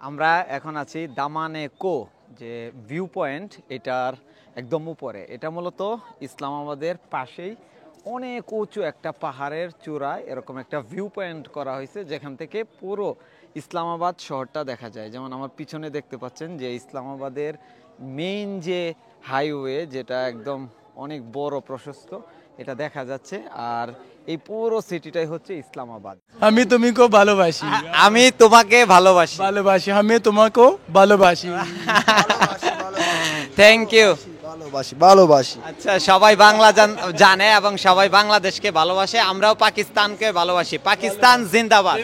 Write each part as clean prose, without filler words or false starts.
আমরা এখন আছি দামানে কো যে ভিউ পয়েন্ট, এটার একদম উপরে। এটা মূলত ইসলামাবাদের পাশেই অনেক উঁচু একটা পাহাড়ের চূড়ায় এরকম একটা ভিউ পয়েন্ট করা হয়েছে, যেখান থেকে পুরো ইসলামাবাদ শহরটা দেখা যায়। যেমন আমার পিছনে দেখতে পাচ্ছেন যে ইসলামাবাদের মেইন যে হাইওয়ে, যেটা একদম অনেক বড় প্রশস্ত, এটা দেখা যাচ্ছে। আর এই পুরো সিটিটাই হচ্ছে ইসলামাবাদ। আমি তুমিকে ভালোবাসি। আমি তোমাকে ভালোবাসি। ভালোবাসি, আমি তোমাকেও ভালোবাসি। Thank you. ভালোবাসি। আচ্ছা, সবাই বাংলা জানে এবং সবাই বাংলাদেশকে ভালোবাসে। আমরাও পাকিস্তানকে ভালোবাসি। পাকিস্তান জিন্দাবাদ।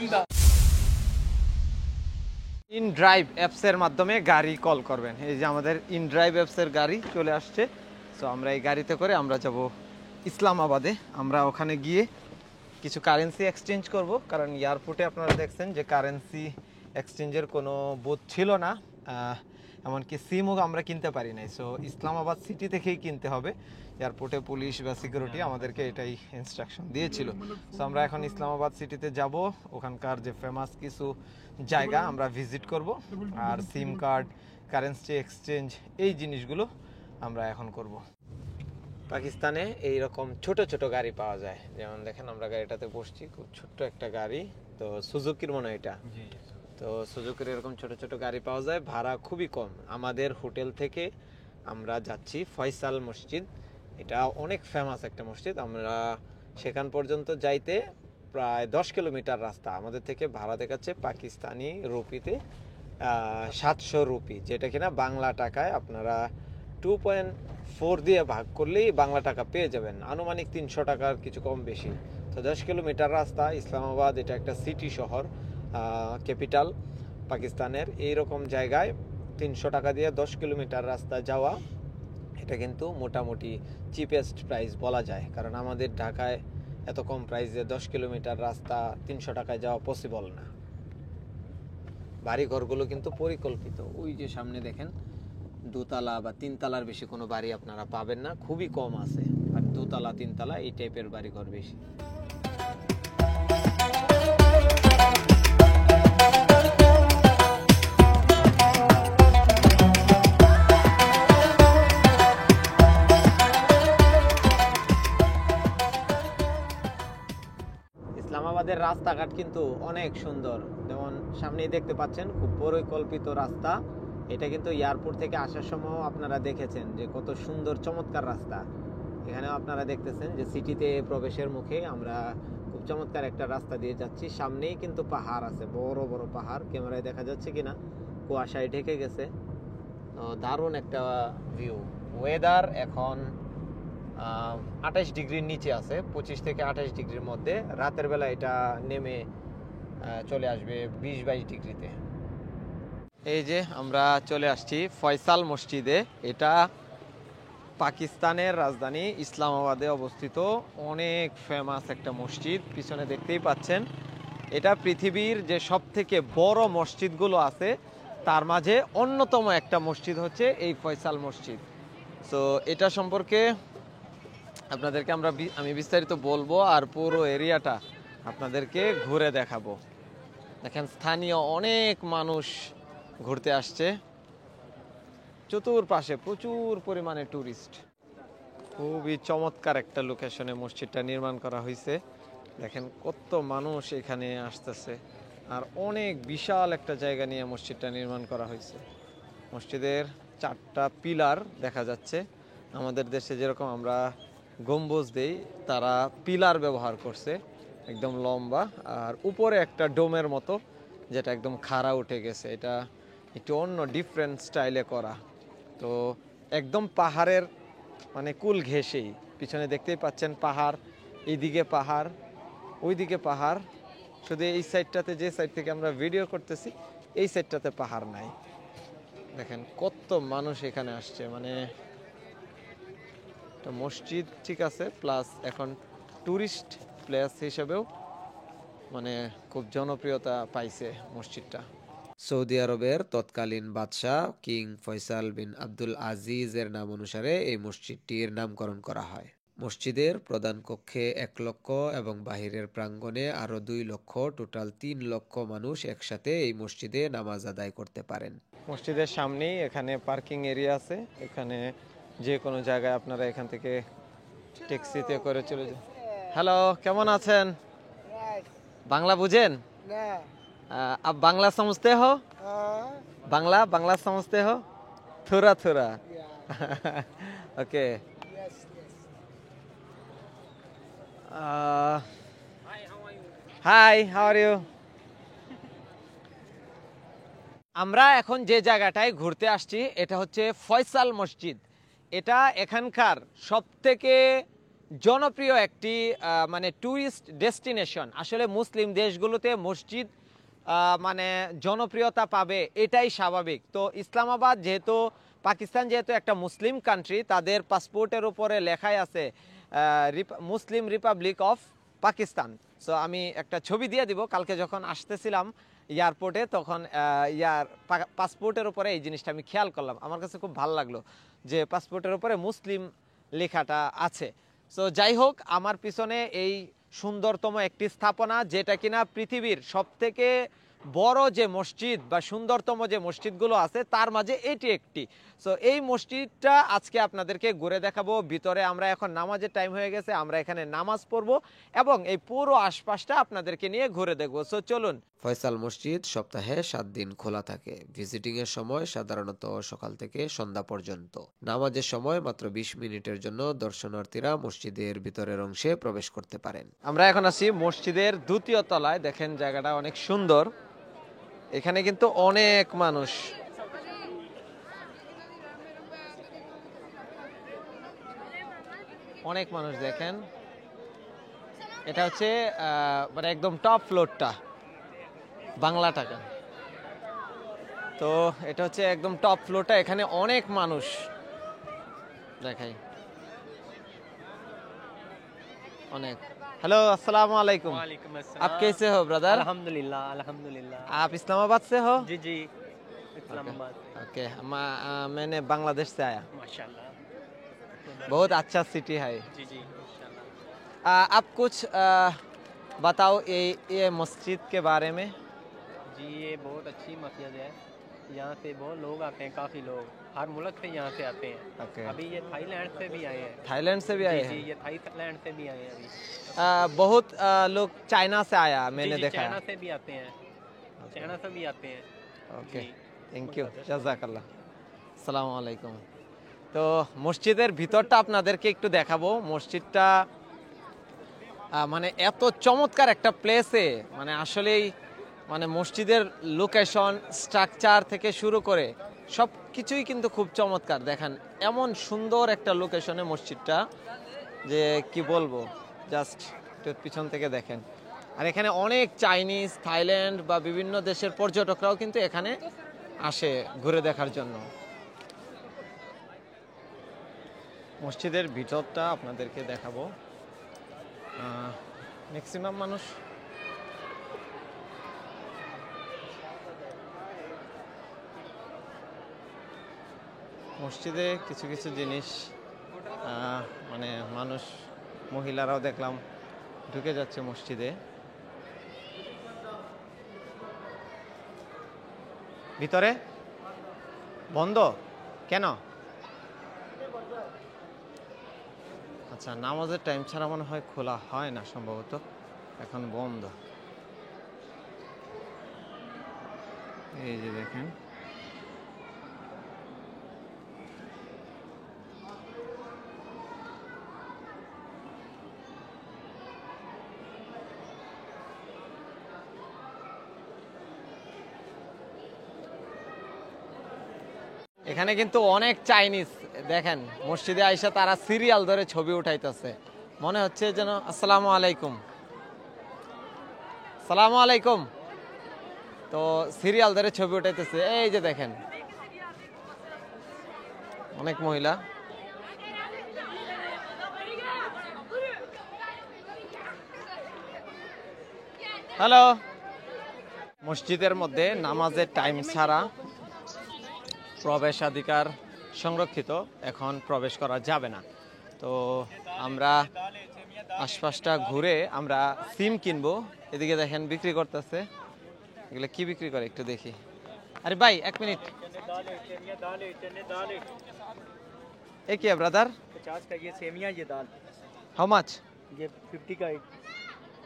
ইন ড্রাইভ অ্যাপস এর মাধ্যমে গাড়ি কল করবেন। এই যে আমাদের ইন ড্রাইভ অ্যাপস এর গাড়ি চলে আসছে। সো আমরা এই গাড়িতে করে আমরা যাব ইসলামাবাদে। আমরা ওখানে গিয়ে কিছু কারেন্সি এক্সচেঞ্জ করব, কারণ এয়ারপোর্টে আপনারা দেখছেন যে কারেন্সি এক্সচেঞ্জের কোনো বুথ ছিল না, এমনকি সিমও আমরা কিনতে পারি নাই। সো ইসলামাবাদ সিটি থেকেই কিনতে হবে। এয়ারপোর্টে পুলিশ বা সিকিউরিটি আমাদেরকে এটাই ইনস্ট্রাকশন দিয়েছিল। সো আমরা এখন ইসলামাবাদ সিটিতে যাব, ওখানকার যে ফেমাস কিছু জায়গা আমরা ভিজিট করব, আর সিম কার্ড, কারেন্সি এক্সচেঞ্জ, এই জিনিসগুলো আমরা এখন করব। পাকিস্তানে এইরকম ছোট ছোট গাড়ি পাওয়া যায়, যেমন দেখেন আমরা গাড়িটাতে বসছি, খুব ছোট্ট একটা গাড়ি। তো সুজুকির মনে হয় এটা। তো সুজুকির এরকম ছোট ছোট গাড়ি পাওয়া যায়, ভাড়া খুবই কম। আমাদের হোটেল থেকে আমরা যাচ্ছি ফয়সাল মসজিদ। এটা অনেক ফেমাস একটা মসজিদ। আমরা সেখান পর্যন্ত যাইতে প্রায় 10 কিলোমিটার রাস্তা। আমাদের থেকে ভাড়া দেখাচ্ছে পাকিস্তানি রুপিতে 700 রুপি, যেটা কিনা বাংলা টাকায় আপনারা 2.4 দিয়ে ভাগ করলেই বাংলা টাকা পেয়ে যাবেন, আনুমানিক 300 টাকার কিছু কম বেশি। তো 10 কিলোমিটার রাস্তা। ইসলামাবাদ এটা একটা সিটি শহর, ক্যাপিটাল পাকিস্তানের। এইরকম জায়গায় 300 টাকা দিয়ে 10 কিলোমিটার রাস্তা যাওয়া, এটা কিন্তু মোটামুটি চিপেস্ট প্রাইস বলা যায়। কারণ আমাদের ঢাকায় এত কম প্রাইসে 10 কিলোমিটার রাস্তা 300 টাকায় যাওয়া পসিবল না। বাড়ি ঘরগুলো কিন্তু পরিকল্পিত। ওই যে সামনে দেখেন, দোতলা বা তিনতলার বেশি কোনো বাড়ি আপনারা পাবেন না, খুবই কম আছে। আর দোতলা তিনতলা এই টাইপের বাড়ি ঘর বেশি। ইসলামাবাদের রাস্তাঘাট কিন্তু অনেক সুন্দর। যেমন সামনেই দেখতে পাচ্ছেন, খুব পরিকল্পিত রাস্তা। এটা কিন্তু এয়ারপোর্ট থেকে আসার সময় আপনারা দেখেছেন যে কত সুন্দর চমৎকার রাস্তা। এখানেও আপনারা দেখতেছেন যে সিটিতে প্রবেশের মুখে আমরা খুব চমৎকার একটা রাস্তা দিয়ে যাচ্ছি। সামনেই কিন্তু পাহাড় আছে, বড় বড় পাহাড়। ক্যামেরায় দেখা যাচ্ছে কিনা, কুয়াশায় ঢেকে গেছে। দারুণ একটা ভিউ। ওয়েদার এখন 28 ডিগ্রির নিচে আছে, 25 থেকে 28 ডিগ্রির মধ্যে। রাতের বেলা এটা নেমে চলে আসবে 20-22 ডিগ্রিতে। এই যে আমরা চলে আসছি ফয়সাল মসজিদে। এটা পাকিস্তানের রাজধানী ইসলামাবাদে অবস্থিত অনেক ফেমাস একটা মসজিদ। পিছনে দেখতেই পাচ্ছেন, এটা পৃথিবীর যে সব থেকে বড় মসজিদগুলো আছে তার মাঝে অন্যতম একটা মসজিদ হচ্ছে এই ফয়সাল মসজিদ। সো এটা সম্পর্কে আপনাদেরকে আমি বিস্তারিত বলবো, আর পুরো এরিয়াটা আপনাদেরকে ঘুরে দেখাবো। দেখেন, স্থানীয় অনেক মানুষ ঘুরতে আসছে, চতুর্পাশে প্রচুর পরিমাণে টুরিস্ট। খুবই চমৎকার একটা লোকেশনে মসজিদটা নির্মাণ করা হয়েছে। দেখেন কত মানুষ এখানে আসতেছে, আর অনেক বিশাল একটা জায়গা নিয়ে মসজিদটা নির্মাণ করা হয়েছে। মসজিদের 4টা পিলার দেখা যাচ্ছে। আমাদের দেশে যেরকম আমরা গম্বুজ দেই, তারা পিলার ব্যবহার করছে একদম লম্বা, আর উপরে একটা ডোমের মতো যেটা একদম খাড়া উঠে গেছে। এটা একটু অন্য ডিফারেন্ট স্টাইলে করা। তো একদম পাহাড়ের মানে কুল ঘেঁষেই, পিছনে দেখতেই পাচ্ছেন পাহাড়, এইদিকে পাহাড়, ওইদিকে পাহাড়। শুধু এই সাইডটাতে, যে সাইড থেকে আমরা ভিডিও করতেছি, এই সাইডটাতে পাহাড় নাই। দেখেন কত মানুষ এখানে আসছে। মানে একটা মসজিদ ঠিক আছে, প্লাস এখন টুরিস্ট প্লেস হিসেবেও মানে খুব জনপ্রিয়তা পাইছে মসজিদটা। সৌদি আরবের তৎকালীন বাদশাহ কিং ফয়সাল বিন আব্দুল আজিজের নাম অনুসারে এই মসজিদটির নামকরণ করা হয়। মসজিদের প্রধান কক্ষে 1 লক্ষ এবং বাহিরের প্রাঙ্গণে আরও 2 লক্ষ, টোটাল 3 লক্ষ মানুষ একসাথে এই মসজিদে নামাজ আদায় করতে পারেন। মসজিদের সামনেই এখানে পার্কিং এরিয়া আছে, এখানে যে কোনো জায়গায় আপনারা এখান থেকে ট্যাক্সিতে করে চলে যান। হ্যালো, কেমন আছেন? বাংলা বুঝেন? आप बांग्ला समझते हो? बांग्ला समझते हो? थोड़ा थोड़ा। Okay. Hi, how are you? আমরা এখন যে জায়গাটায় ঘুরতে আসছি এটা হচ্ছে ফয়সাল মসজিদ। এটা এখানকার সবথেকে জনপ্রিয় একটি মানে ট্যুরিস্ট ডেস্টিনেশন। আসলে মুসলিম দেশগুলোতে মসজিদ মানে জনপ্রিয়তা পাবে এটাই স্বাভাবিক। তো ইসলামাবাদ যেহেতু পাকিস্তান যেহেতু একটা মুসলিম কান্ট্রি, তাদের পাসপোর্টের উপরে লেখাই আছে মুসলিম রিপাবলিক অফ পাকিস্তান। সো আমি একটা ছবি দিয়ে দিব, কালকে যখন আসতেছিলাম এয়ারপোর্টে তখন পাসপোর্টের উপরে এই জিনিসটা আমি খেয়াল করলাম, আমার কাছে খুব ভালো লাগলো যে পাসপোর্টের উপরে মুসলিম লেখাটা আছে। সো যাই হোক, আমার পিছনে এই সুন্দরতম একটি স্থাপনা, যেটা কিনা পৃথিবীর সবথেকে বড় যে মসজিদ বা সুন্দরতম যে মসজিদগুলো আছে তার মাঝে এটি একটি। সো এই মসজিদটা আজকে আপনাদেরকে ঘুরে দেখাবো। ভিতরে আমরা এখন নামাজের টাইম হয়ে গেছে, আমরা এখানে নামাজ পড়বো এবং এই পুরো আশপাশটা আপনাদেরকে নিয়ে ঘুরে দেখবো। সো চলুন। ফয়সাল মসজিদ সপ্তাহে 7 দিন খোলা থাকে। ভিজিটিং এর সময় সাধারণত সকাল থেকে সন্ধ্যা পর্যন্ত। নামাজের সময় মাত্র 20 মিনিটের জন্য দর্শনার্থীরা মসজিদের ভিতরের অংশে প্রবেশ করতে পারেন। আমরা এখন আছি মসজিদের 2য় তলায়। দেখেন জায়গাটা অনেক সুন্দর, এখানে কিন্তু অনেক মানুষ। অনেক মানুষ দেখেন, এটা হচ্ছে মানে একদম টপ ফ্লোরটা বাংলা টাকা। তো এটা হচ্ছে একদম টপ ফ্লোরটা, এখানে অনেক মানুষ দেখাই অনেক। हेलो, अस्सलाम वालेकुम। वालेकुम अस्सलाम। आप कैसे हो ब्रदर? अल्हम्दुलिल्लाह अल्हम्दुलिल्लाह। आप इस्लामाबाद से हो? जी जी, इस्लामाबाद से। ओके, मैंने बांग्लादेश से आया। माशाल्लाह, बहुत अच्छा सिटी है। जी जी इंशाल्लाह। आप कुछ बताओ ये मस्जिद के बारे में। जी ये बहुत अच्छी मस्जिद है, यहाँ से बहुत लोग आते हैं, काफ़ी लोग हर मुल्क से यहाँ से आते हैं। ओके। अभी ये थाईलैंड से भी आए हैं। थाईलैंड से भी आए जी जी, हैं? ये थाईलैंड से भी आए हैं अभी। बहुत लोग चाइना से आया, मैंने जी जी, देखा चाइना है। से भी आते हैं, चाइना से भी आते हैं। ओके, जी। থ্যাংক ইউ, জাযাকাল্লাহ। আসসালামু আলাইকুম। তো মসজিদের ভিতরটা আপনাদেরকে একটু দেখাবো। মসজিদটা মানে এত চমৎকার একটা প্লেসে, মানে আসলেই মানে মসজিদের লোকেশন, স্ট্রাকচার থেকে শুরু করে সব কিছুই কিন্তু খুব চমৎকার। দেখেন এমন সুন্দর একটা লোকেশনে মসজিদটা যে কি বলবো, জাস্ট একটু পিছন থেকে দেখেন। আর এখানে অনেক চাইনিজ, থাইল্যান্ড বা বিভিন্ন দেশের পর্যটকরাও কিন্তু এখানে আসে ঘুরে দেখার জন্য। মসজিদের ভিতরটা আপনাদেরকে দেখাবো। ম্যাক্সিমাম মানুষ মসজিদে কিছু কিছু জিনিস মানে মানুষ, মহিলারাও দেখলাম ঢুকে যাচ্ছে মসজিদে। ভিতরে বন্ধ কেন? আচ্ছা, নামাজের টাইম ছাড়া মনে হয় খোলা হয় না সম্ভবত, এখন বন্ধ। এই যে দেখেন, এখানে কিন্তু অনেক চাইনিজ। দেখেন মসজিদে আইসা তারা সিরিয়াল ধরে ছবি উঠাইতেছে, মনে হচ্ছে যেন। আসসালামু আলাইকুম, সালামু আলাইকুম। তো সিরিয়াল ধরে ছবি উঠাইতেছে। এই যে দেখেন অনেক মহিলা। হ্যালো। মসজিদের মধ্যে নামাজের টাইম ছাড়া প্রবেশাধিকার সংরক্ষিত, এখন প্রবেশ করা যাবে না। তো আমরা আশপাশটা ঘুরে আমরা সিম কিনবো। এদিকে দেখেন বিক্রি করতেছে, এগুলো কি বিক্রি করে একটু দেখি। আরে ভাই এক মিনিট, এ কি ব্রাদার? 50 का ये सेमिया, ये दाल, हाउ मच? ये 50 का एक,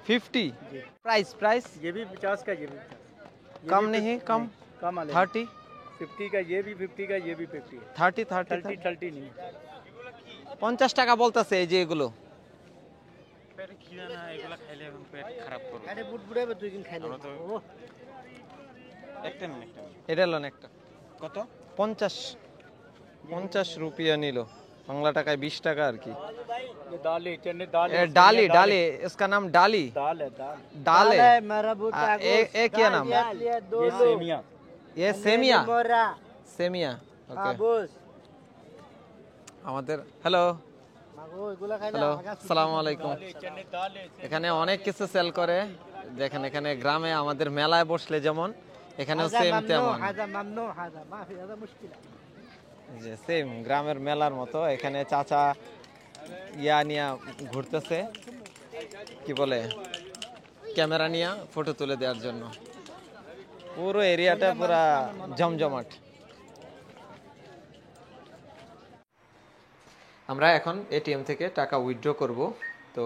50 प्राइस प्राइस ये भी 50 का, ये भी 50। ये कम भी नहीं, कम कम वाले 30 50 का, ये भी 50 का, ये भी 50 है। 30 30 30 30 नहीं 50 টাকা বলতেছে এই যে এগুলো। अरे बुट बुड़े में तुम खाई ले ओ এটা হলো না একটা কত 50 रुपया নিল, বাংলা টাকায় 20 টাকা আর কি। ये दाल है, चने दाल ए, है, डाली सेमिया डाली, इसका नाम डाली दाल है, दाल दाल है। मेरा बूटा ए क्या नाम? ये सेमिया, ये सेमिया मोरा সেমিয়া। ওকে बोस আমাদের হ্যালো मागो এগুলা খাইলে হ্যালো আসসালামু আলাইকুম। चने दाल है, এখানে অনেক কিছু সেল করে, দেখেন এখানে গ্রামে আমাদের মেলায় বসলে যেমন এখানেও সেম তেমন, هذا ممنوع هذا ما في هذا مشكله যে সেম গ্রামের মেলার মতো। এখানে চাচা ইয়া নিয়ে ঘুরতেছে, কি বলে ক্যামেরা নিয়ে ফটো তুলে দেওয়ার জন্য। পুরো এরিয়াটা পুরা জমজমাট। আমরা এখন এটিএম থেকে টাকা উইথড্র করব। তো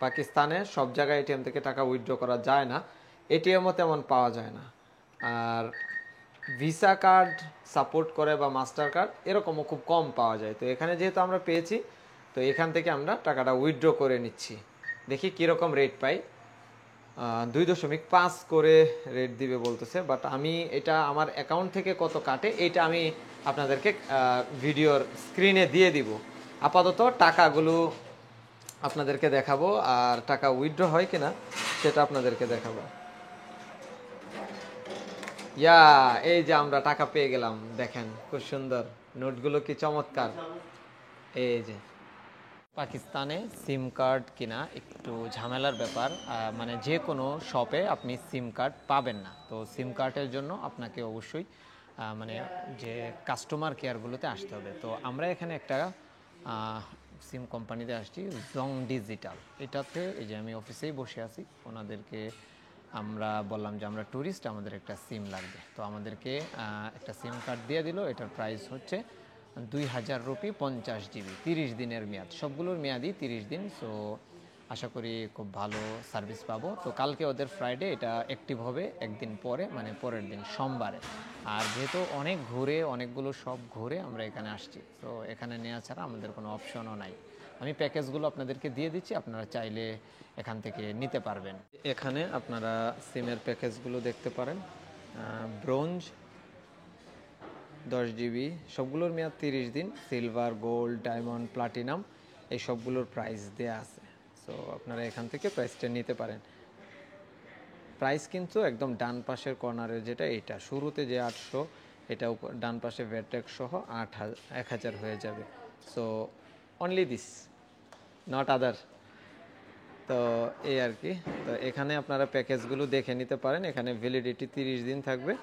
পাকিস্তানে সব জায়গায় এটিএম থেকে টাকা উইথড্র করা যায় না, এটিএমও তেমন পাওয়া যায় না। আর ভিসা কার্ড সাপোর্ট করে বা মাস্টার কার্ড এরকমও খুব কম পাওয়া যায়। তো এখানে যেহেতু আমরা পেয়েছি, তো এখান থেকে আমরা টাকাটা উইথড্র করে নিচ্ছি। দেখি কীরকম রেট পাই। 2.5 করে রেট দিবে বলতেছে, বাট আমি এটা আমার অ্যাকাউন্ট থেকে কত কাটে এটা আমি আপনাদেরকে ভিডিওর স্ক্রিনে দিয়ে দিব। আপাতত টাকাগুলো আপনাদেরকে দেখাবো, আর টাকা উইথড্র হয় কিনা সেটা আপনাদেরকে দেখাবো। ইয়া এই যে আমরা টাকা পেয়ে গেলাম, দেখেন খুব সুন্দর নোটগুলো, কি চমৎকার। এই যে পাকিস্তানে সিম কার্ড কিনা একটু ঝামেলার ব্যাপার, মানে যে কোনো শপে আপনি সিম কার্ড পাবেন না। তো সিম কার্ডের জন্য আপনাকে অবশ্যই মানে যে কাস্টমার কেয়ারগুলোতে আসতে হবে। তো আমরা এখানে একটা সিম কোম্পানিতে আসছি, জং ডিজিটাল। এটাতে এই যে আমি অফিসেই বসে আছি, ওনাদেরকে আমরা বললাম যে আমরা ট্যুরিস্ট, আমাদের একটা সিম লাগবে। তো আমাদেরকে একটা সিম কার্ড দিয়ে দিল। এটার প্রাইস হচ্ছে 2000 রুপি, 50 জিবি, 30 দিনের মেয়াদ, সবগুলোর মেয়াদই 30 দিন। সো আশা করি খুব ভালো সার্ভিস পাবো। তো কালকে ওদের ফ্রাইডে এটা অ্যাক্টিভ হবে, একদিন পরে মানে পরের দিন সোমবারে। আর যেহেতু অনেক ঘুরে, অনেকগুলো সব ঘুরে আমরা এখানে আসছি, তো এখানে নেওয়া ছাড়া আমাদের কোনো অপশনও নাই। আমি প্যাকেজগুলো আপনাদেরকে দিয়ে দিচ্ছি, আপনারা চাইলে এখান থেকে নিতে পারবেন। এখানে আপনারা সিমের প্যাকেজগুলো দেখতে পারেন। ব্রোঞ্জ 10 জিবি, সবগুলোর মেয়াদ 30 দিন। সিলভার, গোল্ড, ডায়মন্ড, প্লাটিনাম এই সবগুলোর প্রাইস দেয়া আছে। সো আপনারা এখান থেকে প্রাইসটা নিতে পারেন। প্রাইস কিন্তু একদম ডান পাশের কর্নারে যেটা, এটা শুরুতে যে 800, এটা ডান পাশে ভ্যাটট্যাক্স সহ 1000 হয়ে যাবে। সো অনলি দিস, নট আদার। তো এই আর কি। তো এখানে আপনারা প্যাকেজগুলো দেখে নিতে পারেন। এখানে ভ্যালিডিটি 30 দিন থাকবে,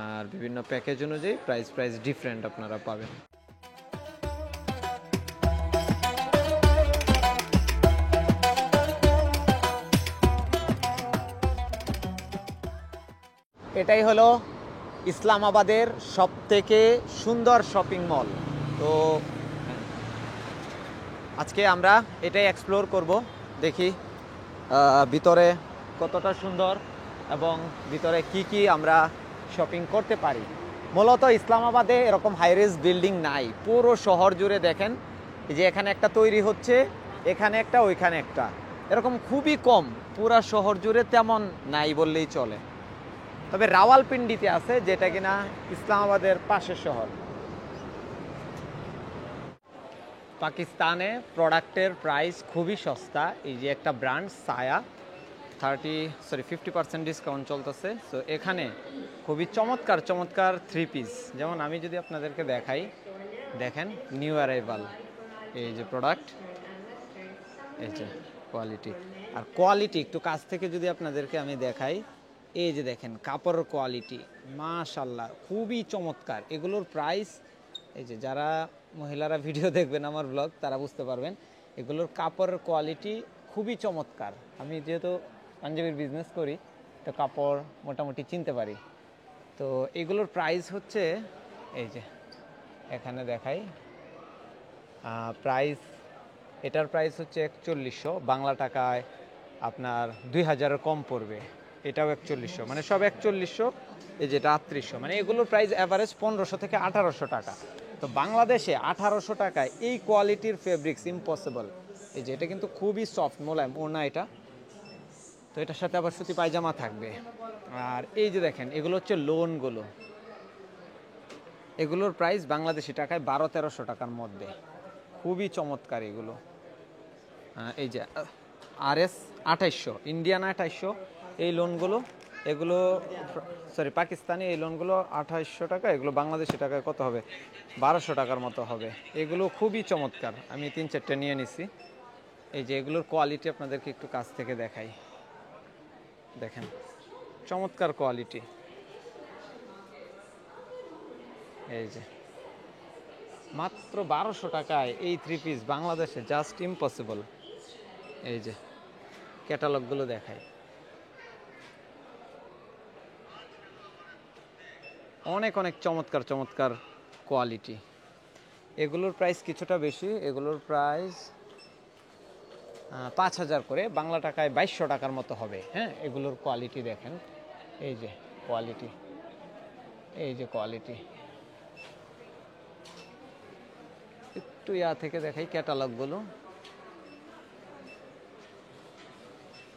আর বিভিন্ন প্যাকেজ অনুযায়ী প্রাইস ডিফারেন্ট আপনারা পাবেন। এটাই হলো ইসলামাবাদের সবথেকে সুন্দর শপিং মল। তো আজকে আমরা এটাই এক্সপ্লোর করব, দেখি ভিতরে কতটা সুন্দর এবং ভিতরে কি আমরা শপিং করতে পারি। মূলত ইসলামাবাদে এরকম হাইরেজ বিল্ডিং নাই, পুরো শহর জুড়ে দেখেন এই যে এখানে একটা তৈরি হচ্ছে, এখানে একটা, ওইখানে একটা, এরকম খুবই কম। পুরা শহর জুড়ে তেমন নাই বললেই চলে। তবে রাওয়ালপিন্ডিতে আছে, যেটা কিনা ইসলামাবাদের পাশের শহর। পাকিস্তানে প্রোডাক্টের প্রাইস খুবই সস্তা। এই যে একটা ব্র্যান্ড সায়া 50% ডিসকাউন্ট চলতেছে। সো এখানে খুবই চমৎকার চমৎকার 3 পিস, যেমন আমি যদি আপনাদেরকে দেখাই, দেখেন নিউ অ্যারাইভাল, এই যে প্রোডাক্ট, এই যে কোয়ালিটি। আর কোয়ালিটি একটু কাছ থেকে যদি আপনাদেরকে আমি দেখাই, এই যে দেখেন কাপড়ের কোয়ালিটি, মাশাআল্লাহ খুবই চমৎকার। এগুলোর প্রাইস, এই যে যারা মহিলারা ভিডিও দেখবেন আমার ব্লগ, তারা বুঝতে পারবেন, এগুলোর কাপড়ের কোয়ালিটি খুবই চমৎকার। আমি যেহেতু পাঞ্জাবির বিজনেস করি তো কাপড় মোটামুটি চিনতে পারি। তো এগুলোর প্রাইস হচ্ছে এই যে এখানে দেখাই প্রাইস, এটার প্রাইস হচ্ছে 4100, বাংলা টাকায় আপনার 2000-এর কম পড়বে। এটাও 4100, মানে সব 4100, এই যেটা 3800, মানে এগুলোর প্রাইস অ্যাভারেজ 1500 থেকে 1800 টাকা। তো বাংলাদেশে 1800 টাকায় এই কোয়ালিটির ফেব্রিক্স ইম্পসিবল। এই যে এটা কিন্তু খুবই সফট মোলায়েম ওড়না এটা, তো এটার সাথে আবার সুতি পায়জামা থাকবে। আর এই যে দেখেন এগুলো হচ্ছে লোনগুলো, এগুলোর প্রাইস বাংলাদেশি টাকায় 1200-1300 টাকার মধ্যে, খুবই চমৎকার এগুলো। এই যে RS 2800, ইন্ডিয়ান 2800 এই লোনগুলো, এগুলো সরি পাকিস্তানি এই লোনগুলো 2800 টাকা, এগুলো বাংলাদেশি টাকায় কত হবে 1200 টাকার মতো হবে। এগুলো খুবই চমৎকার, আমি 3-4টা নিয়ে নিছি। এই যে এগুলোর কোয়ালিটি আপনাদেরকে একটু কাছ থেকে দেখাই, দেখেন চমৎকার কোয়ালিটি। এই যে মাত্র 1200 টাকায় এই 3 পিস বাংলাদেশে জাস্ট ইম্পসিবল। এই যে ক্যাটালগুলো দেখাই, অনেক অনেক চমৎকার চমৎকার কোয়ালিটি। এগুলোর প্রাইস কিছুটা বেশি, এগুলোর প্রাইস 5000 করে, বাংলা টাকায় 2200 টাকার মতো হবে। হ্যাঁ, এগুলোর কোয়ালিটি দেখেন, এই যে কোয়ালিটি, এই যে কোয়ালিটি। একটু থেকে দেখাই ক্যাটালগুলো,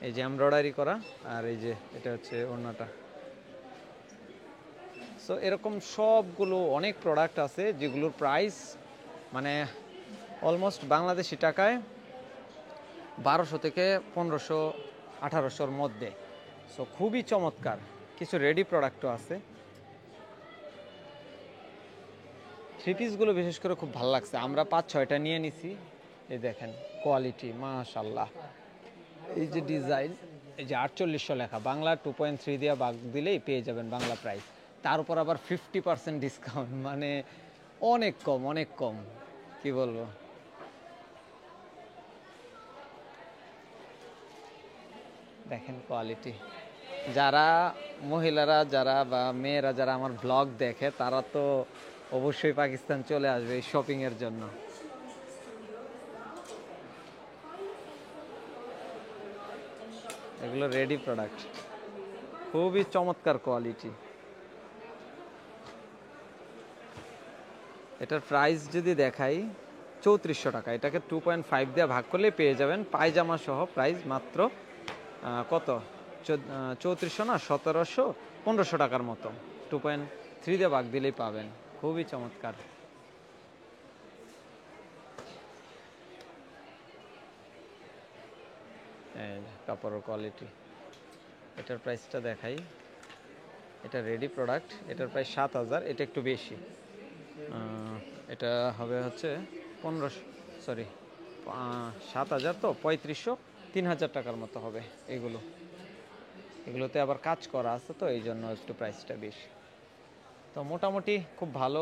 এই যে এমব্রয়ডারি করা, আর এই যে এটা হচ্ছে ওড়নাটা। সো এরকম সবগুলো অনেক প্রোডাক্ট আছে যেগুলোর প্রাইস মানে অলমোস্ট বাংলাদেশি টাকায় 1200 থেকে 1500 1800-র মধ্যে। সো খুবই চমৎকার, কিছু রেডি প্রোডাক্টও আছে। থ্রি পিসগুলো বিশেষ করে খুব ভালো লাগছে, আমরা 5-6টা নিয়ে নিছি। এই দেখেন কোয়ালিটি মাশাআল্লাহ, এই যে ডিজাইন, এই যে 4800 লেখা, বাংলা 2.3 দিয়ে ভাগ দিলেই পেয়ে যাবেন বাংলা প্রাইস, তার উপর আবার 50% ডিসকাউন্ট, মানে অনেক কম, অনেক কম, কি বলবো। দেখেন কোয়ালিটি। যারা মহিলারা যারা বা মেয়েরা যারা আমার ব্লগ দেখে তারা তো অবশ্যই পাকিস্তান চলে আসবে এই শপিং এর জন্য। এগুলো রেডি প্রোডাক্ট, খুবই চমৎকার কোয়ালিটি। এটার প্রাইস যদি দেখাই 3400 টাকা, এটাকে 2.5 দিয়ে ভাগ করলে পেয়ে যাবেন পায়জামা সহ প্রাইস মাত্র কত 3400 না 1700 1500 টাকার মতো, 2.3 দিয়ে ভাগ দিলেই পাবেন। খুবই চমৎকার। কাপড়ের কোয়ালিটি, এটার প্রাইসটা দেখাই, এটা রেডি প্রোডাক্ট, এটার প্রাইস 7000, এটা একটু বেশি, এটা হবে হচ্ছে 7000 তো 3500 3000 টাকার মতো হবে। এগুলোতে আবার কাজ করা আছে তো এই জন্য একটু প্রাইসটা বেশি। তো মোটামুটি খুব ভালো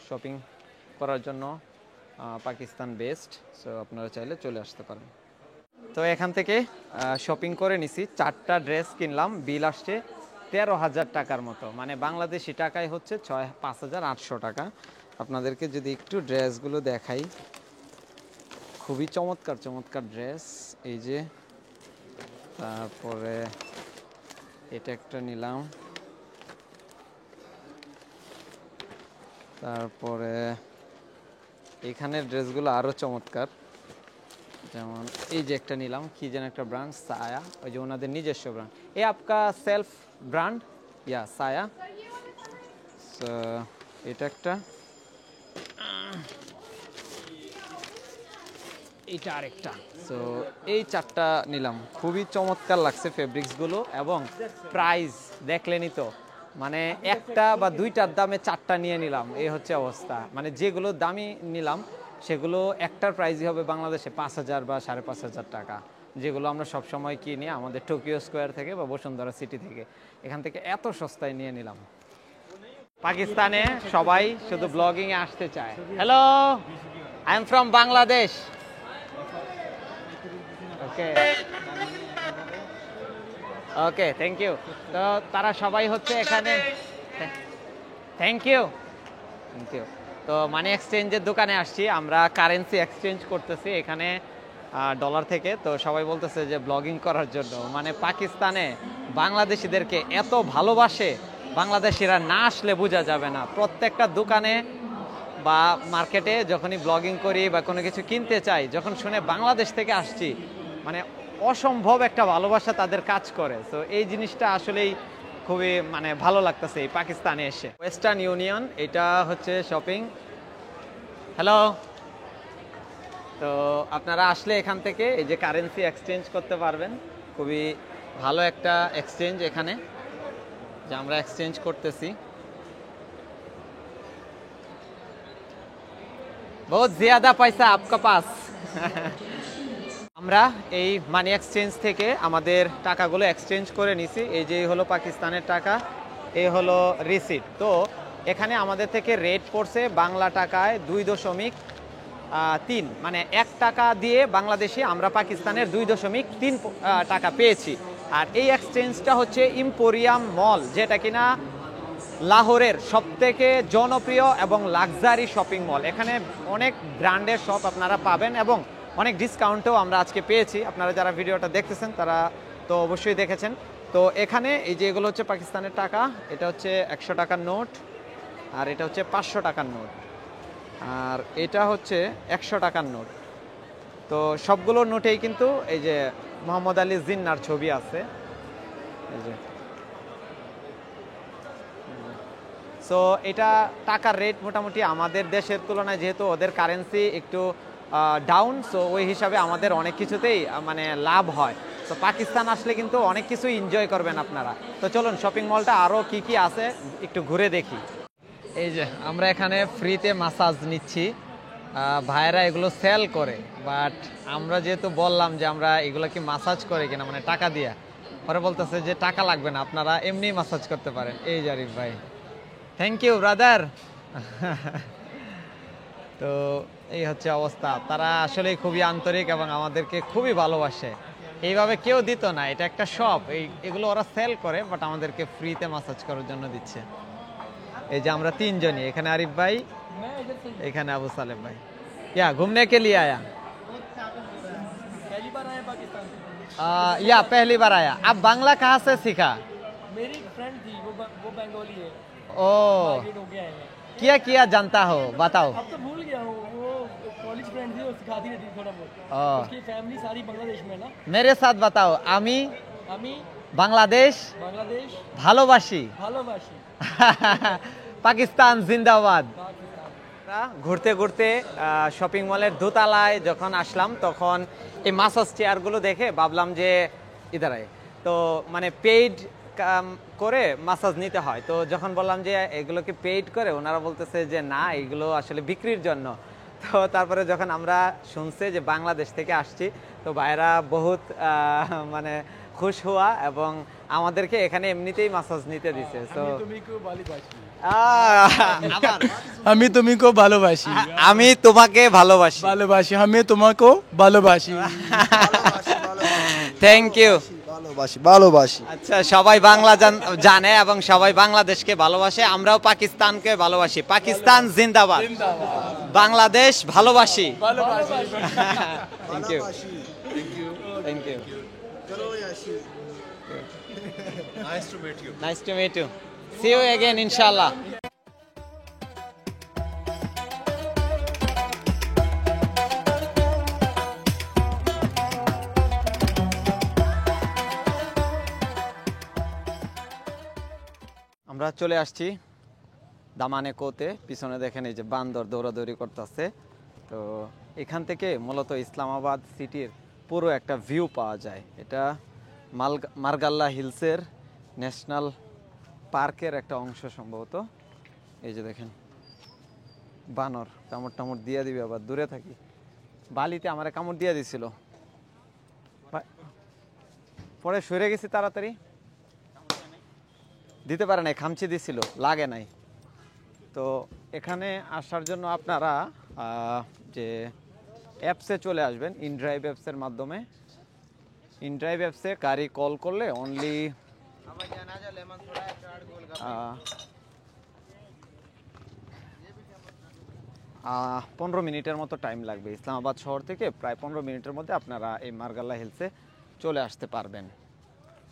শপিং করার জন্য পাকিস্তান বেস্ট। সো আপনারা চাইলে চলে আসতে পারেন। তো এখান থেকে শপিং করে নিছি, 4টা ড্রেস কিনলাম, বিল আসছে 13,000 টাকার মতো, মানে বাংলাদেশি টাকায় হচ্ছে 5800 টাকা। আপনাদেরকে যদি একটু ড্রেসগুলো দেখাই, খুবই চমৎকার চমৎকার ড্রেস। এই যে তারপরে এটা একটা নিলাম, তারপরে এখানের ড্রেসগুলো আরও চমৎকার, যেমন এই যে একটা নিলাম, কি যেন একটা ব্র্যান্ড সায়া, ওই যে ওনাদের নিজস্ব ব্র্যান্ড। এ আপকা সেলফ ব্র্যান্ড ইয়া সায়া। এটা একটা, এইটা আরেকটা। সো এই 4টা নিলাম, খুবই চমৎকার লাগছে ফেব্রিক্সগুলো, এবং প্রাইস দেখলেনই তো, মানে একটা বা দুইটার দামে 4টা নিয়ে নিলাম, এই হচ্ছে অবস্থা। মানে যেগুলো দামি নিলাম সেগুলো একটার প্রাইসই হবে বাংলাদেশে 5000 বা 5500 টাকা, যেগুলো আমরা সবসময় কিনি আমাদের টোকিও স্কোয়ার থেকে বা বসুন্ধরা সিটি থেকে। এখান থেকে এত সস্তায় নিয়ে নিলাম। পাকিস্তানে সবাই শুধু ব্লগিংয়ে আসতে চায়। Hello, I am from Bangladesh. Okay okay, thank you. তো তারা সবাই হচ্ছে এখানে, থ্যাংক ইউ থ্যাংক ইউ। তো মানি এক্সচেঞ্জের দোকানে আসছি, আমরা কারেন্সি এক্সচেঞ্জ করতেছি এখানে ডলার থেকে। তো সবাই বলতেছে যে ব্লগিং করার জন্য, মানে পাকিস্তানে বাংলাদেশিদেরকে এত ভালোবাসে, বাংলাদেশিরা না আসলে বোঝা যাবে না। প্রত্যেকটা দোকানে বা মার্কেটে যখনই ব্লগিং করি বা কোনো কিছু কিনতে চাই, যখন শুনে বাংলাদেশ থেকে আসছি, মানে অসম্ভব একটা ভালোবাসা তাদের কাজ করে। তো এই জিনিসটা আসলেই খুবই মানে ভালো লাগতেছে এই পাকিস্তানে এসে। ওয়েস্টার্ন ইউনিয়ন, এটা হচ্ছে শপিং। হ্যালো, তো আপনারা আসলে এখান থেকে এই যে কারেন্সি এক্সচেঞ্জ করতে পারবেন। খুবই ভালো একটা এক্সচেঞ্জ এখানে, যে আমরা এক্সচেঞ্জ করতেছি। বহুত জ্যাদা পয়সা আপকা পাস। আমরা এই মানি এক্সচেঞ্জ থেকে আমাদের টাকাগুলো এক্সচেঞ্জ করে নিছি। এই যে হলো পাকিস্তানের টাকা, এই হলো রিসিট। তো এখানে আমাদের থেকে রেট পড়ছে বাংলা টাকায় 2.3, মানে 1 টাকা দিয়ে বাংলাদেশে আমরা পাকিস্তানের 2.3 টাকা পেয়েছি। আর এই এক্সচেঞ্জটা হচ্ছে ইম্পোরিয়াম মল, যেটা কিনা লাহোরের সবথেকে জনপ্রিয় এবং লাক্সারি শপিং মল। এখানে অনেক ব্র্যান্ডের শপ আপনারা পাবেন এবং অনেক ডিসকাউন্টেও আমরা আজকে পেয়েছি। আপনারা যারা ভিডিওটা দেখতেছেন তারা তো অবশ্যই দেখেছেন। তো এখানে এই যে এগুলো হচ্ছে পাকিস্তানের টাকা, এটা হচ্ছে 100 টাকার নোট, আর এটা হচ্ছে 500 টাকার নোট, আর এটা হচ্ছে 100 টাকার নোট। তো সবগুলো নোটেই কিন্তু এই যে মোহাম্মদ আলী জিন্নার ছবি আছে, এই যে। সো এটা টাকার রেট মোটামুটি আমাদের দেশের তুলনায়, যেহেতু ওদের কারেন্সি একটু ডাউন, সো ওই হিসাবে আমাদের অনেক কিছুতেই মানে লাভ হয়। তো পাকিস্তান আসলে কিন্তু অনেক কিছু এনজয় করবেন আপনারা। তো চলুন শপিং মলটা আরও কি কি আছে একটু ঘুরে দেখি। এই যে আমরা এখানে ফ্রিতে মাসাজ নিচ্ছি, ভাইয়েরা এগুলো সেল করে, বাট আমরা যেহেতু বললাম যে আমরা এগুলো কি মাসাজ করে কিনা, মানে টাকা দিয়ে, পরে বলতেছে যে টাকা লাগবে না, আপনারা এমনি মাসাজ করতে পারেন। এই যে আরিফ ভাই, থ্যাংক ইউ ব্রাদার। তো এই হচ্ছে অবস্থা, তারা আসলে খুবই আন্তরিক এবং আমাদেরকে খুবই ভালোবাসে। এইভাবে কেউ দিত না, এটা একটা শপ, এগুলো ওরা সেল করে, বাট আমাদেরকে ফ্রিতে মাসাজ করার জন্য দিচ্ছে। এই যে আমরা তিনজনই এখানে, আরিফ ভাই, এখানে আবু সালেম ভাই। क्या घूमने के लिए आया? पहली बार आया पाकिस्तान से। या पहली बार आया। आप बांग्ला कहाँ से सीखा? मेरी एक फ्रेंड थी, वो बंगाली है। ओ, हो गया है। क्या किया जानता हो बताओ। अब तो भूल गया हूँ, वो कॉलेज फ्रेंड थी, वो सिखाती रहती थी थोड़ा बहुत। ओ, उसकी फैमिली सारी बांग्लादेश में है ना। मेरे साथ बताओ। আমি বাংলাদেশ बांग्लादेश ভালোবাসি। ভালোবাসি। পাকিস্তান জিন্দাবাদ। ঘুরতে ঘুরতে শপিং মলের দোতলায় যখন আসলাম, তখন এই মাসাজ চেয়ারগুলো দেখে ভাবলাম যে ইদারাই তো মানে পেইড করে মাসাজ নিতে হয়। তো যখন বললাম যে এগুলোকে পেইড করে, ওনারা বলতেছে যে না, এগুলো আসলে বিক্রির জন্য। তো তারপরে যখন আমরা শুনছে যে বাংলাদেশ থেকে আসছি, তো ভাইরা বহুত মানে খুশ হওয়া এবং আমাদেরকে এখানে এমনিতেই মাসাজ নিতে দিছে। তো আমি তুমিকে ভালোবাসি। আমি তোমাকে ভালোবাসি। ভালোবাসি, আমি তোমাকে ভালোবাসি। Thank you. ভালোবাসি ভালোবাসি। আচ্ছা, সবাই বাংলা জানে এবং সবাই বাংলাদেশকে ভালোবাসে, আমরাও পাকিস্তানকে ভালোবাসি। পাকিস্তান জিন্দাবাদ, বাংলাদেশ ভালোবাসি। Thank you thank you. Nice to meet you. See you again, inshallah. আমরা চলে আসছি দামানে কোতে। পিছনে দেখেন এই যে বান্দর দৌড়াদৌড়ি করতেছে। তো এখান থেকে মূলত ইসলামাবাদ সিটির পুরো একটা ভিউ পাওয়া যায়। এটা মার্গাল্লা হিলসের ন্যাশনাল পার্কের একটা অংশ সম্ভবত। এই যে দেখেন বানর কামড় টামড় দিয়ে দিবে, আবার দূরে থাকি। বালিতে আমার কামড় দিয়ে দিছিল, পরে সরে গেছি তাড়াতাড়ি, দিতে পারে নাই, খামচি দিছিল, লাগে নাই। তো এখানে আসার জন্য আপনারা যে অ্যাপসে চলে আসবেন, ইনড্রাইভ অ্যাপসের মাধ্যমে। ইনড্রাইভ অ্যাপসে গাড়ি কল করলে অনলি 15 মিনিটের মতো টাইম লাগবে। ইসলামাবাদ শহর থেকে প্রায় 15 মিনিটের মধ্যে আপনারা এই মার্গাল্লা হিলসে চলে আসতে পারবেন।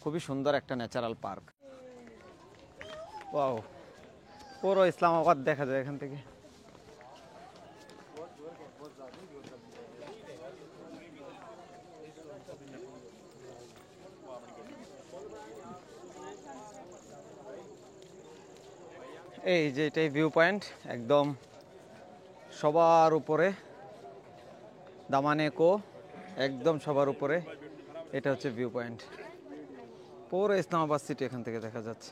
খুবই সুন্দর একটা ন্যাচারাল পার্ক। ওয়াও, পুরো ইসলামাবাদ দেখা যায় এখান থেকে। এই যে এটাই ভিউ পয়েন্ট, একদম সবার উপরে দামানেকো, একদম সবার উপরে এটা হচ্ছে ভিউ পয়েন্ট। পুরো ইসলামাবাদ সিটি এখান থেকে দেখা যাচ্ছে।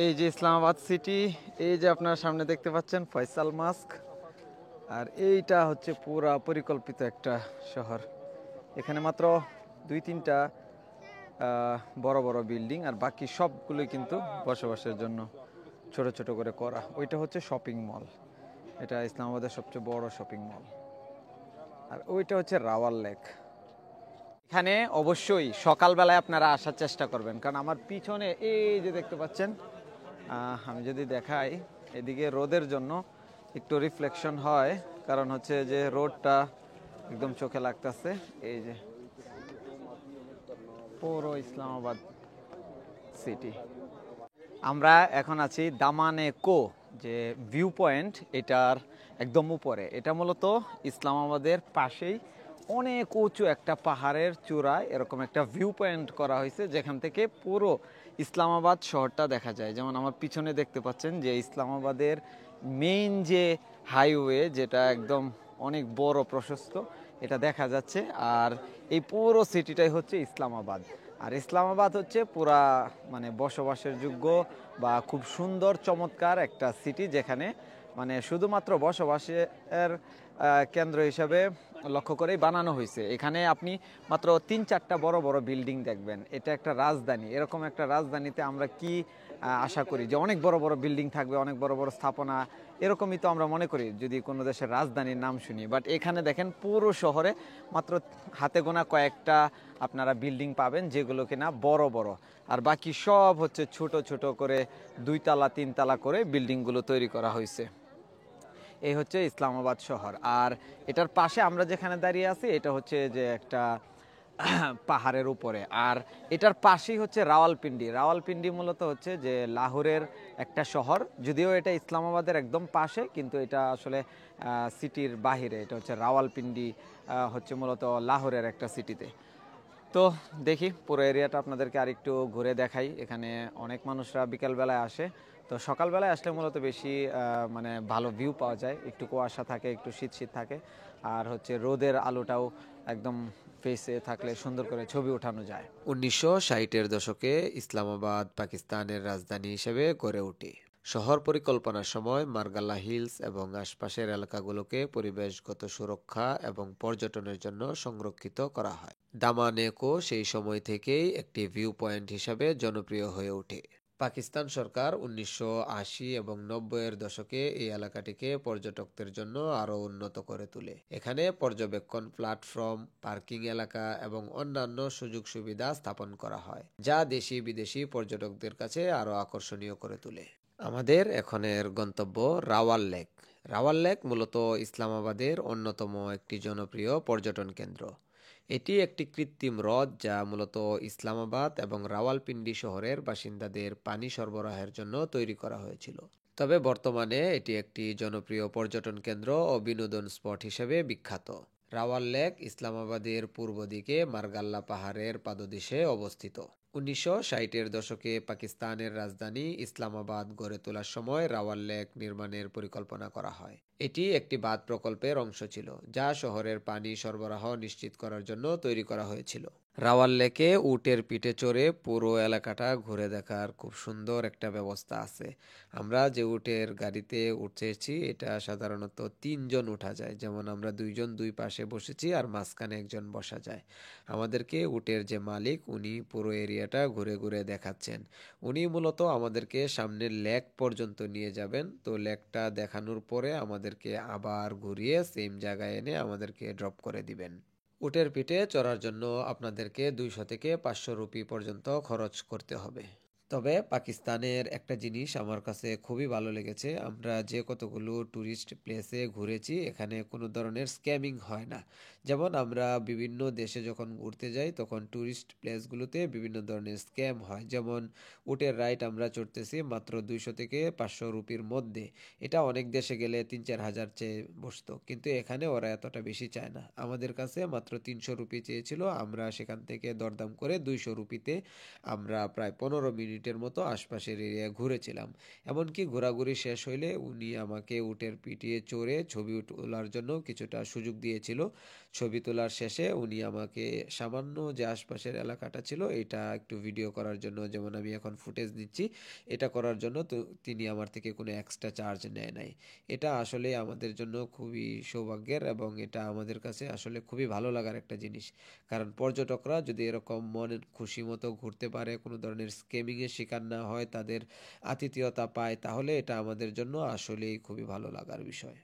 এই যে ইসলামাবাদ সিটি, এই যে আপনার সামনে দেখতে পাচ্ছেন ফয়সাল মাস্ক, আর এইটা হচ্ছে পুরা পরিকল্পিত একটা শহর। এখানে মাত্র 2-3টা বড় বড় বিল্ডিং, আর বাকি সবগুলোই কিন্তু বসবাসের জন্য ছোট ছোট করে করা। ওইটা হচ্ছে শপিং মল, এটা ইসলামাবাদের সবচেয়ে বড় শপিং মল। আর ওইটা হচ্ছে রাওয়াল লেক। এখানে অবশ্যই সকালবেলায় আপনারা আসার চেষ্টা করবেন, কারণ আমার পিছনে এই যে দেখতে পাচ্ছেন, আমি যদি দেখাই, এদিকে রোদের জন্য একটু রিফ্লেকশন হয়, কারণ হচ্ছে যে রোডটা একদম চোখে লাগতেছে। এই যে পুরো ইসলামাবাদ সিটি। আমরা এখন আছি দামানেকো যে ভিউ পয়েন্ট, এটার একদম উপরে। এটা মূলত ইসলামাবাদের পাশেই অনেক উঁচু একটা পাহাড়ের চূড়ায় এরকম একটা ভিউ পয়েন্ট করা হয়েছে, যেখান থেকে পুরো ইসলামাবাদ শহরটা দেখা যায়। যেমন আমার পিছনে দেখতে পাচ্ছেন যে ইসলামাবাদের মেইন যে হাইওয়ে, যেটা একদম অনেক বড় প্রশস্ত, এটা দেখা যাচ্ছে। আর এই পুরো সিটিটাই হচ্ছে ইসলামাবাদ। আর ইসলামাবাদ হচ্ছে পুরা মানে বসবাসের যোগ্য বা খুব সুন্দর চমৎকার একটা সিটি, যেখানে মানে শুধুমাত্র বসবাসের কেন্দ্র হিসাবে লক্ষ্য করেই বানানো হয়েছে। এখানে আপনি মাত্র 3-4টা বড় বড় বিল্ডিং দেখবেন। এটা একটা রাজধানী, এরকম একটা রাজধানীতে আমরা কি আশা করি যে অনেক বড় বড় বিল্ডিং থাকবে, অনেক বড় বড় স্থাপনা, এরকমই তো আমরা মনে করি যদি কোনো দেশের রাজধানীর নাম শুনি। বাট এখানে দেখেন পুরো শহরে মাত্র হাতে গোনা কয়েকটা আপনারা বিল্ডিং পাবেন, যেগুলো কিনা বড় বড়, আর বাকি সব হচ্ছে ছোট ছোট করে 2 তলা 3 তলা করে বিল্ডিংগুলো তৈরি করা হয়েছে। এই হচ্ছে ইসলামাবাদ শহর। আর এটার পাশে আমরা যেখানে দাঁড়িয়ে আছি, এটা হচ্ছে যে একটা পাহাড়ের উপরে। আর এটার পাশেই হচ্ছে রাওয়ালপিন্ডি। রাওয়ালপিন্ডি মূলত হচ্ছে যে লাহোরের একটা শহর, যদিও এটা ইসলামাবাদের একদম পাশে, কিন্তু এটা আসলে সিটির বাহিরে। এটা হচ্ছে রাওয়ালপিন্ডি, হচ্ছে মূলত লাহোরের একটা সিটিতে। তো দেখি পুরো এরিয়াটা আপনাদেরকে আরেকটু ঘুরে দেখাই। এখানে অনেক মানুষরা বিকালবেলায় আসে, তো সকালবেলায় আসলে মূলত বেশি মানে ভালো ভিউ পাওয়া যায়। একটু কুয়াশা থাকে, একটু শীত শীত থাকে, আর হচ্ছে রোদের আলোটাও একদম ফেসে থাকলে সুন্দর করে ছবি ওঠানো যায়। 1960-এর দশকে ইসলামাবাদ পাকিস্তানের রাজধানী হিসেবে গড়ে ওঠে। শহর পরিকল্পনার সময় মার্গাল্লা হিলস এবং আশপাশের এলাকাগুলোকে পরিবেশগত সুরক্ষা এবং পর্যটনের জন্য সংরক্ষিত করা হয়। দামানেকো সেই সময় থেকেই একটি ভিউ পয়েন্ট হিসাবে জনপ্রিয় হয়ে ওঠে। পাকিস্তান সরকার 1980 এবং 90-এর দশকে এই এলাকাটিকে পর্যটকদের জন্য আরও উন্নত করে তোলে। এখানে পর্যবেক্ষণ প্ল্যাটফর্ম, পার্কিং এলাকা এবং অন্যান্য সুযোগ সুবিধা স্থাপন করা হয়, যা দেশি বিদেশি পর্যটকদের কাছে আরও আকর্ষণীয় করে তোলে। আমাদের এখনের গন্তব্য রাওয়াল লেক। রাওয়াল লেক মূলত ইসলামাবাদের অন্যতম একটি জনপ্রিয় পর্যটন কেন্দ্র। এটি একটি কৃত্রিম হ্রদ, যা মূলত ইসলামাবাদ এবং রাওয়ালপিন্ডি শহরের বাসিন্দাদের পানি সরবরাহের জন্য তৈরি করা হয়েছিল। তবে বর্তমানে এটি একটি জনপ্রিয় পর্যটন কেন্দ্র ও বিনোদন স্পট হিসেবে বিখ্যাত। রাওয়াল লেক ইসলামাবাদের পূর্ব দিকে মার্গাল্লা পাহাড়ের পাদদেশে অবস্থিত। 1960-এর দশকে পাকিস্তানের রাজধানী ইসলামাবাদ গড়ে তোলার সময় রাওয়াল লেক নির্মাণের পরিকল্পনা করা হয়। এটি একটি বাঁধ প্রকল্পের অংশ ছিল, যা শহরের পানি সরবরাহ নিশ্চিত করার জন্য তৈরি করা হয়েছিল। রাওয়াল লেকে উটের পিঠে চড়ে পুরো এলাকাটা ঘুরে দেখার খুব সুন্দর একটা ব্যবস্থা আছে। আমরা যে উটের গাড়িতে উঠেছি এটা সাধারণত 3 জন উঠা যায়, যেমন আমরা 2 জন 2 পাশে বসেছি আর মাঝখানে একজন বসা যায়। আমাদেরকে উটের যে মালিক উনি পুরো এরিয়াটা ঘুরে ঘুরে দেখাচ্ছেন। উনি মূলত আমাদেরকে সামনের লেক পর্যন্ত নিয়ে যাবেন, তো লেকটা দেখানোর পরে আমাদেরকে আবার ঘুরিয়ে সেম জায়গায় এনে আমাদেরকে ড্রপ করে দিবেন। উটের পিঠে চড়ার জন্য আপনাদেরকে 200 থেকে 500 রুপি পর্যন্ত খরচ করতে হবে। তবে পাকিস্তানের একটা জিনিস আমার কাছে খুবই ভালো লেগেছে, আমরা যে কতগুলো ট্যুরিস্ট প্লেসে ঘুরেছি এখানে কোনো ধরনের স্ক্যামিং হয় না। যেমন আমরা বিভিন্ন দেশে যখন ঘুরতে যাই তখন ট্যুরিস্ট প্লেসগুলোতে বিভিন্ন ধরনের স্ক্যাম হয়, যেমন উটের রাইড আমরা চড়তেছি মাত্র 200 থেকে 500 রুপির মধ্যে। এটা অনেক দেশে গেলে 3-4 হাজার চেয়ে বসতো, কিন্তু এখানে ওরা এতটা বেশি চায় না। আমাদের কাছে মাত্র 300 রুপি চেয়েছিল, আমরা সেখান থেকে দরদাম করে 200 রুপিতে আমরা প্রায় 15 মিনিটের মতো আশপাশের এরিয়া ঘুরেছিলাম। এমনকি ঘোরাঘুরি শেষ হইলে উনি আমাকে উটের পিটিয়ে চড়ে ছবি তোলার জন্য কিছুটা সুযোগ দিয়েছিল। ছবি তোলার শেষে উনি আমাকে সামান্য যে আশপাশের এলাকাটা ছিল এটা একটু ভিডিও করার জন্য, যেমন আমি এখন ফুটেজ নিচ্ছি, এটা করার জন্য তো তিনি আমার থেকে কোনো এক্সট্রা চার্জ নেয় নাই। এটা আসলে আমাদের জন্য খুবই সৌভাগ্যের এবং এটা আমাদের কাছে আসলে খুবই ভালো লাগার একটা জিনিস। কারণ পর্যটকরা যদি এরকম মনের খুশি মতো ঘুরতে পারে, কোনো ধরনের স্কেমিংয়ের শিকার না হয়, তাদের আতিথেয়তা পায়, তাহলে এটা আমাদের জন্য আসলেই খুবই ভালো লাগার বিষয়।